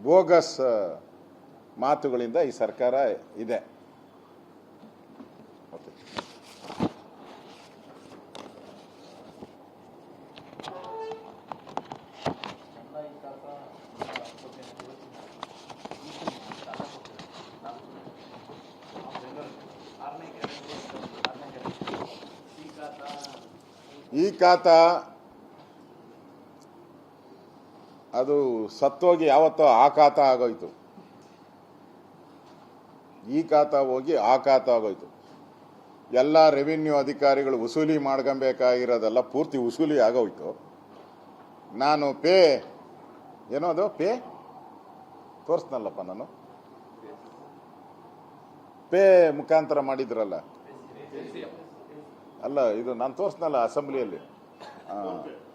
Bogus ಮಾತುಗಳಿಂದ ಈ ಸರ್ಕಾರ ಇದೆ. ಈ ಖಾತಾ ಅದು ಸತ್ತೋಗಿ ಯಾವತ್ತೋ ಆ ಖಾತಾ ಆಗೋಯ್ತು. ಈ ಖಾತಾ ಹೋಗಿ ಆ ಖಾತಾ ಆಗೋಯ್ತು. ಎಲ್ಲ ರೆವಿನ್ಯೂ ಅಧಿಕಾರಿಗಳು ವಸೂಲಿ ಮಾಡ್ಕೊಬೇಕಾಗಿರೋದೆಲ್ಲ ಪೂರ್ತಿ ವಸೂಲಿ ಆಗೋಯ್ತು. ನಾನು ಏನೋ ಅದು ತೋರಿಸ್ನಲ್ಲಪ್ಪ, ನಾನು ಮುಖಾಂತರ ಮಾಡಿದ್ರಲ್ಲ, ಅಲ್ಲ ಇದು ನಾನು ತೋರಿಸ್ನಲ್ಲ ಅಸೆಂಬ್ಲಿಯಲ್ಲಿ.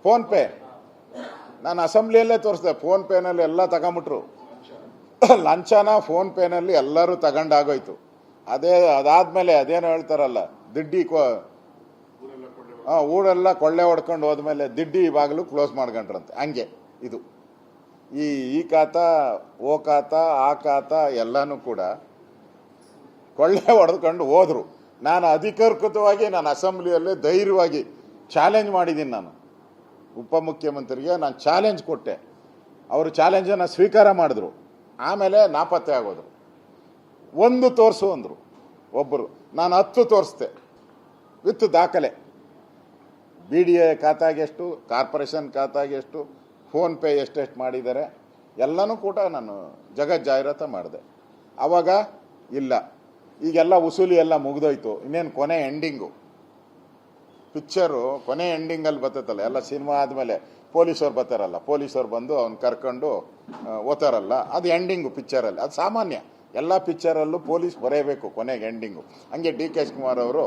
ಫೋನ್ ಪೇ ನಾನು ಅಸೆಂಬ್ಲಿಯಲ್ಲೇ ತೋರಿಸ್ದೆ. ಫೋನ್ ಪೇನಲ್ಲಿ ಎಲ್ಲ ತಗೊಂಬಿಟ್ರು. ಲಂಚನ ಫೋನ್ ಪೇನಲ್ಲಿ ಎಲ್ಲರೂ ತಗೊಂಡಾಗೋಯ್ತು. ಅದಾದ್ಮೇಲೆ ಅದೇನೋ ಹೇಳ್ತಾರಲ್ಲ, ದಿಡ್ಡಿ ಊರೆಲ್ಲ ಕೊಳ್ಳೆ ಹೊಡ್ಕೊಂಡು ಹೋದ್ಮೇಲೆ ದಿಡ್ಡಿ ಬಾಗಿಲು ಕ್ಲೋಸ್ ಮಾಡ್ಕೊಂಡ್ರಂತೆ. ಹಂಗೆ ಇದು ಈ ಖಾತಾ, ಓ ಖಾತಾ, ಆ ಖಾತಾ ಎಲ್ಲನೂ ಕೂಡ ಕೊಳ್ಳೆ ಹೊಡೆದ್ಕೊಂಡು ಹೋದ್ರು. ನಾನು ಅಧಿಕೃತವಾಗಿ ನಾನು ಅಸೆಂಬ್ಲಿಯಲ್ಲೇ ಧೈರ್ಯವಾಗಿ ಚಾಲೆಂಜ್ ಮಾಡಿದ್ದೀನಿ. ನಾನು ಉಪಮುಖ್ಯಮಂತ್ರಿಗೆ ನಾನು ಚಾಲೆಂಜ್ ಕೊಟ್ಟೆ. ಅವರು ಚಾಲೆಂಜನ್ನು ಸ್ವೀಕಾರ ಮಾಡಿದ್ರು. ಆಮೇಲೆ ನಾಪತ್ತೆ ಆಗೋದ್ರು. ಒಂದು ತೋರಿಸು ಅಂದರು ಒಬ್ಬರು. ನಾನು 10 ತೋರಿಸ್ದೆ ವಿತ್ ದಾಖಲೆ. BDA ಖಾತಾಗೆ ಎಷ್ಟು, ಕಾರ್ಪೊರೇಷನ್ ಖಾತಾಗೆ ಎಷ್ಟು, ಫೋನ್ ಪೇ ಎಷ್ಟೆಷ್ಟು ಮಾಡಿದ್ದಾರೆ ಎಲ್ಲನೂ ಕೂಡ ನಾನು ಜಗತ್ ಜಾಹೀರಾತು ಮಾಡಿದೆ. ಆವಾಗ ಇಲ್ಲ, ಈಗೆಲ್ಲ ವಸೂಲಿ ಎಲ್ಲ ಮುಗಿದೋಯ್ತು, ಇನ್ನೇನು ಕೊನೆ ಎಂಡಿಂಗು. ಪಿಕ್ಚರು ಕೊನೆ ಎಂಡಿಂಗಲ್ಲಿ ಬರ್ತೈತಲ್ಲ, ಎಲ್ಲ ಸಿನಿಮಾ ಆದಮೇಲೆ ಪೊಲೀಸವ್ರು ಬರ್ತಾರಲ್ಲ, ಪೊಲೀಸವ್ರು ಬಂದು ಅವ್ನು ಕರ್ಕೊಂಡು ಓದ್ತಾರಲ್ಲ, ಅದು ಎಂಡಿಂಗು ಪಿಕ್ಚರಲ್ಲಿ. ಅದು ಸಾಮಾನ್ಯ, ಎಲ್ಲ ಪಿಕ್ಚರಲ್ಲೂ ಪೊಲೀಸ್ ಬರೆಯಬೇಕು ಕೊನೆಗೆ ಎಂಡಿಂಗು. ಹಂಗೆ DK ಶಿವಕುಮಾರ್ ಅವರು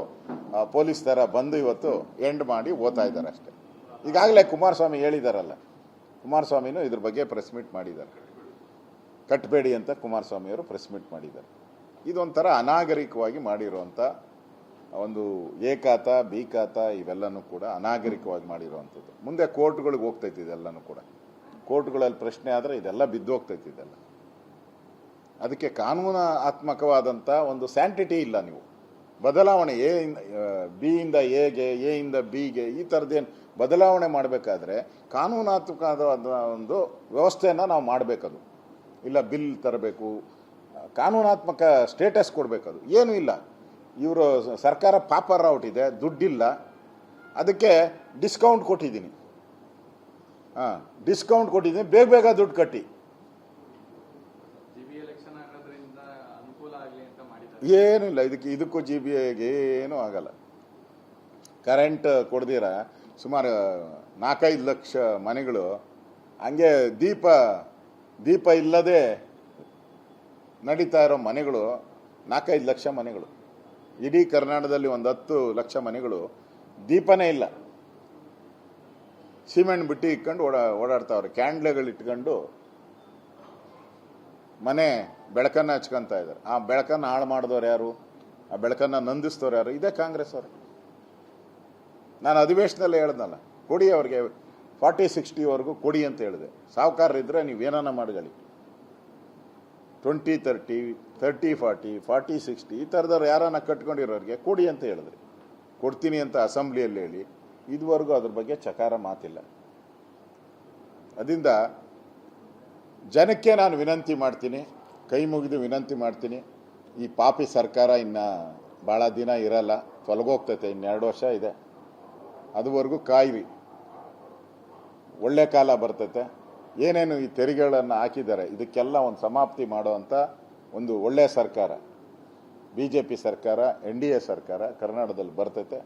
ಪೊಲೀಸ್ ಥರ ಬಂದು ಇವತ್ತು ಎಂಡ್ ಮಾಡಿ ಓದ್ತಾ ಇದ್ದಾರೆ ಅಷ್ಟೇ. ಈಗಾಗಲೇ ಕುಮಾರಸ್ವಾಮಿ ಹೇಳಿದಾರಲ್ಲ, ಕುಮಾರಸ್ವಾಮಿನೂ ಇದ್ರ ಬಗ್ಗೆ ಪ್ರೆಸ್ ಮೀಟ್ ಮಾಡಿದ್ದಾರೆ. ಕಟ್ಟಬೇಡಿ ಅಂತ ಕುಮಾರಸ್ವಾಮಿಯವರು ಪ್ರೆಸ್ ಮೀಟ್ ಮಾಡಿದ್ದಾರೆ. ಇದೊಂಥರ ಅನಾಗರಿಕವಾಗಿ ಮಾಡಿರುವಂಥ ಒಂದು ಎ ಖಾತಾ, ಬಿ ಖಾತಾ ಇವೆಲ್ಲನೂ ಕೂಡ ಅನಾಗರಿಕವಾಗಿ ಮಾಡಿರುವಂಥದ್ದು. ಮುಂದೆ ಕೋರ್ಟ್ಗಳಿಗೆ ಹೋಗ್ತೈತಿ ಇದೆಲ್ಲನೂ ಕೂಡ. ಕೋರ್ಟ್ಗಳಲ್ಲಿ ಪ್ರಶ್ನೆ ಆದರೆ ಇದೆಲ್ಲ ಬಿದ್ದು ಹೋಗ್ತೈತಿ ಇದೆಲ್ಲ. ಅದಕ್ಕೆ ಕಾನೂನಾತ್ಮಕವಾದಂಥ ಒಂದು ಸ್ಯಾಂಟಿಟಿ ಇಲ್ಲ. ನೀವು ಬದಲಾವಣೆ ಬಿ ಇಂದ ಎಗೆ, ಎ ಇಂದ ಬಿಗೆ ಈ ಥರದ್ದೇನು ಬದಲಾವಣೆ ಮಾಡಬೇಕಾದ್ರೆ ಕಾನೂನಾತ್ಮಕವಾದ ಒಂದು ವ್ಯವಸ್ಥೆಯನ್ನು ನಾವು ಮಾಡಬೇಕದು. ಇಲ್ಲ ಬಿಲ್ ತರಬೇಕು, ಕಾನೂನಾತ್ಮಕ ಸ್ಟೇಟಸ್ ಕೊಡಬೇಕದು. ಏನೂ ಇಲ್ಲ. ಇವರು ಸರ್ಕಾರ ಪಾಪರ್ ಔಟ್ ಇದೆ, ದುಡ್ಡಿಲ್ಲ, ಅದಕ್ಕೆ ಡಿಸ್ಕೌಂಟ್ ಕೊಟ್ಟಿದ್ದೀನಿ. ಡಿಸ್ಕೌಂಟ್ ಕೊಟ್ಟಿದ್ದೀನಿ, ಬೇಗ ಬೇಗ ದುಡ್ಡು ಕಟ್ಟಿ. ಏನೂ ಇಲ್ಲ, ಇದಕ್ಕೂ GBAಗೆ ಏನೂ ಆಗಲ್ಲ. ಕರೆಂಟ್ ಕೊಡ್ದಿರ ಸುಮಾರು 4-5 ಲಕ್ಷ ಮನೆಗಳು ಹಂಗೆ ದೀಪ ಇಲ್ಲದೆ ನಡೀತಾ ಇರೋ ಮನೆಗಳು 4-5 ಲಕ್ಷ ಮನೆಗಳು. ಇಡೀ ಕರ್ನಾಟಕದಲ್ಲಿ ಒಂದು 10 ಲಕ್ಷ ಮನೆಗಳು ದೀಪನೇ ಇಲ್ಲ. ಸಿಮೆಂಟ್ ಬಿಟ್ಟು ಇಟ್ಕೊಂಡು ಓಡಾಡ್ತಾವ್ರೆ. ಕ್ಯಾಂಡ್ಲೆಗಳು ಇಟ್ಕೊಂಡು ಮನೆ ಬೆಳಕನ್ನು ಹಚ್ಕೊಂತ ಇದ್ದಾರೆ. ಆ ಬೆಳಕನ್ನು ಹಾಳು ಮಾಡಿದವ್ರು ಯಾರು? ಆ ಬೆಳಕನ್ನು ನಂದಿಸ್ತವ್ರು ಯಾರು? ಇದೇ ಕಾಂಗ್ರೆಸ್ ಅವರು. ನಾನು ಅಧಿವೇಶನದಲ್ಲೇ ಹೇಳ್ದಲ್ಲ, ಕೊಡಿ ಅವ್ರಿಗೆ 40-60ವರೆಗೂ ಕೊಡಿ ಅಂತ ಹೇಳಿದೆ. ಸಾಹುಕಾರರಿದ್ರೆ ನೀವೇನ ಮಾಡ್ಕೊಳ್ಳಿ, 20-30, 30-40, 40-60 ಈ ಥರದವ್ರು ಯಾರನ್ನ ಕಟ್ಕೊಂಡಿರೋರಿಗೆ ಕೊಡಿ ಅಂತ ಹೇಳಿದ್ರಿ. ಕೊಡ್ತೀನಿ ಅಂತ ಅಸೆಂಬ್ಲಿಯಲ್ಲಿ ಹೇಳಿ ಇದುವರೆಗೂ ಅದ್ರ ಬಗ್ಗೆ ಚಕಾರ ಮಾತಿಲ್ಲ. ಅದರಿಂದ ಜನಕ್ಕೆ ನಾನು ವಿನಂತಿ ಮಾಡ್ತೀನಿ, ಕೈ ಮುಗಿದು ವಿನಂತಿ ಮಾಡ್ತೀನಿ, ಈ ಪಾಪಿ ಸರ್ಕಾರ ಇನ್ನು ಭಾಳ ದಿನ ಇರಲ್ಲ, ತೊಲಗೋಗ್ತೈತೆ. ಇನ್ನು 2 ವರ್ಷ ಇದೆ, ಅದುವರೆಗೂ ಕಾಯಿರಿ, ಒಳ್ಳೆ ಕಾಲ ಬರ್ತೈತೆ. ಏನೇನು ಈ ತೆರಿಗೆಗಳನ್ನು ಹಾಕಿದ್ದಾರೆ ಇದಕ್ಕೆಲ್ಲ ಒಂದು ಸಮಾಪ್ತಿ ಮಾಡುವಂಥ ಒಂದು ಒಳ್ಳೆಯ ಸರ್ಕಾರ, BJP ಸರ್ಕಾರ, NDA ಸರ್ಕಾರ ಕರ್ನಾಟಕದಲ್ಲಿ ಬರ್ತೈತೆ.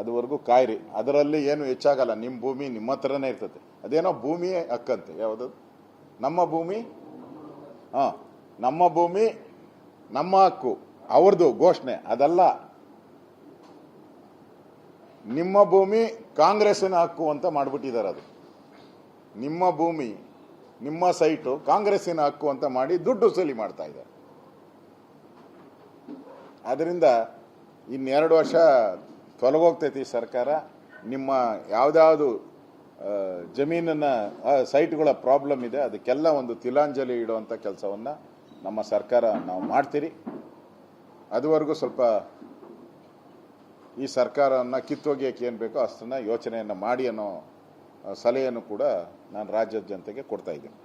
ಅದುವರೆಗೂ ಕಾಯಿರಿ. ಅದರಲ್ಲಿ ಏನು ಹೆಚ್ಚಾಗಲ್ಲ. ನಿಮ್ಮ ಭೂಮಿ ನಿಮ್ಮ ಹತ್ರನೇ ಇರ್ತೈತೆ. ಅದೇನೋ ಭೂಮಿಯೇ ಹಕ್ಕಂತೆ, ಯಾವುದು ನಮ್ಮ ಭೂಮಿ, ನಮ್ಮ ಭೂಮಿ ನಮ್ಮ ಹಕ್ಕು, ಅವ್ರದ್ದು ಘೋಷಣೆ ಅದಲ್ಲ. ನಿಮ್ಮ ಭೂಮಿ ಕಾಂಗ್ರೆಸ್ಸಿನ ಹಕ್ಕು ಅಂತ ಮಾಡಿಬಿಟ್ಟಿದ್ದಾರೆ. ಅದು ನಿಮ್ಮ ಭೂಮಿ ನಿಮ್ಮ ಸೈಟು ಕಾಂಗ್ರೆಸ್ಸಿನ ಹಕ್ಕು ಅಂತ ಮಾಡಿ ದುಡ್ಡು ವಸೂಲಿ ಮಾಡ್ತಾ ಇದ್ದಾರೆ. ಅದರಿಂದ ಇನ್ನು 2 ವರ್ಷ ತೊಲಗೋಗ್ತೈತಿ ಸರ್ಕಾರ. ನಿಮ್ಮ ಯಾವುದಾವುದು ಜಮೀನನ್ನು ಸೈಟ್ಗಳ ಪ್ರಾಬ್ಲಮ್ ಇದೆ, ಅದಕ್ಕೆಲ್ಲ ಒಂದು ತಿಲಾಂಜಲಿ ಇಡುವಂಥ ಕೆಲಸವನ್ನು ನಮ್ಮ ಸರ್ಕಾರ ನಾವು ಮಾಡ್ತೀರಿ. ಅದುವರೆಗೂ ಸ್ವಲ್ಪ ಈ ಸರ್ಕಾರವನ್ನು ಕಿತ್ತೊಗೆಯಕ್ಕೆ ಏನು ಬೇಕೋ ಅಷ್ಟನ್ನು ಯೋಚನೆಯನ್ನು ಮಾಡಿ ಅನ್ನೋ ಸಲಹೆಯನ್ನು ಕೂಡ ನಾನು ರಾಜ್ಯದ ಜನತೆಗೆ ಕೊಡ್ತಾ ಇದ್ದೀನಿ.